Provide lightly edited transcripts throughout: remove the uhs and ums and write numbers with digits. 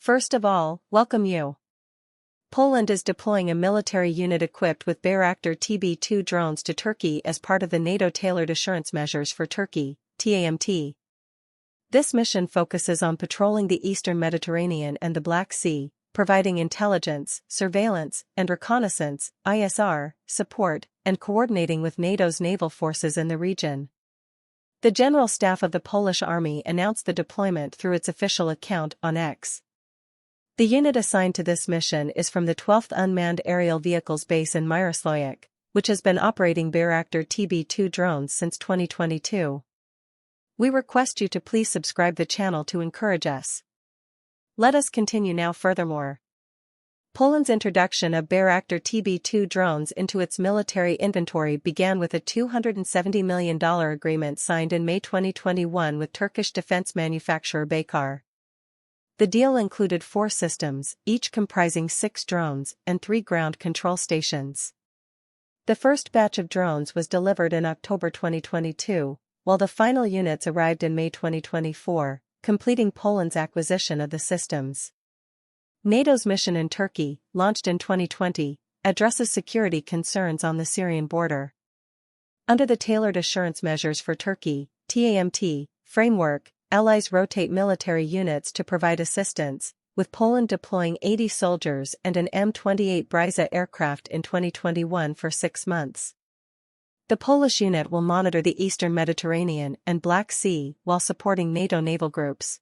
First of all, welcome you. Poland is deploying a military unit equipped with Bayraktar TB2 drones to Turkey as part of the NATO Tailored Assurance Measures for Turkey, TAMT. This mission focuses on patrolling the eastern Mediterranean and the Black Sea, providing intelligence, surveillance, and reconnaissance (ISR) support, and coordinating with NATO's naval forces in the region. The General Staff of the Polish Army announced the deployment through its official account on X. The unit assigned to this mission is from the 12th Unmanned Aerial Vehicles Base in Incirlik, which has been operating Bayraktar TB2 drones since 2022. We request you to please subscribe the channel to encourage us. Let us continue now. Furthermore, Poland's introduction of Bayraktar TB2 drones into its military inventory began with a $270 million agreement signed in May 2021 with Turkish defense manufacturer Baykar. The deal included 4 systems, each comprising 6 drones and 3 ground control stations. The first batch of drones was delivered in October 2022, while the final units arrived in May 2024, completing Poland's acquisition of the systems. NATO's mission in Turkey, launched in 2020, addresses security concerns on the Syrian border. Under the Tailored Assurance Measures for Turkey, TAMT, framework, allies rotate military units to provide assistance, with Poland deploying 80 soldiers and an M28 Bryza aircraft in 2021 for 6 months. The Polish unit will monitor the eastern Mediterranean and Black Sea while supporting NATO naval groups.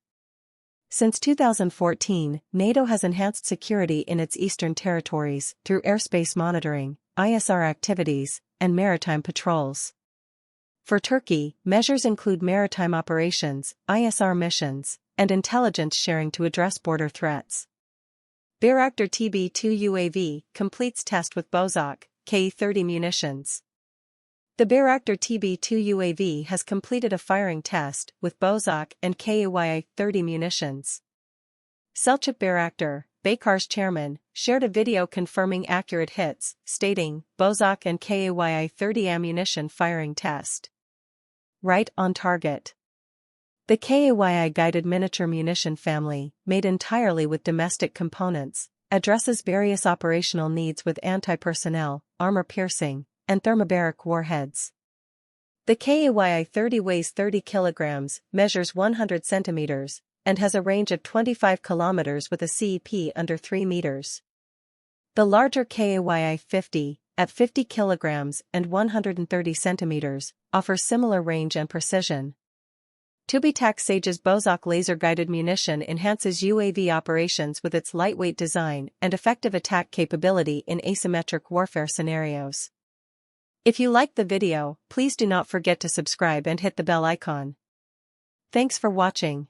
Since 2014, NATO has enhanced security in its eastern territories through airspace monitoring, ISR activities, and maritime patrols. For Turkey, measures include maritime operations, ISR missions, and intelligence sharing to address border threats. Bayraktar TB2 UAV completes test with Bozok, K-30 munitions. The Bayraktar TB2 UAV has completed a firing test with Bozok and K-30 munitions. Selçuk Bayraktar, Baykar's chairman, shared a video confirming accurate hits, stating, "Bozok and K-30 ammunition firing test. Right on target." The KAYI guided miniature munition family, made entirely with domestic components, addresses various operational needs with anti-personnel, armor-piercing, and thermobaric warheads. The KAYI-30 weighs 30 kilograms, measures 100 centimeters, and has a range of 25 kilometers with a CEP under 3 meters. The larger KAYI-50, at 50 kilograms and 130 centimeters, offers similar range and precision. TÜBİTAK Sage's Bozok laser-guided munition enhances UAV operations with its lightweight design and effective attack capability in asymmetric warfare scenarios. If you liked the video, please do not forget to subscribe and hit the bell icon. Thanks for watching.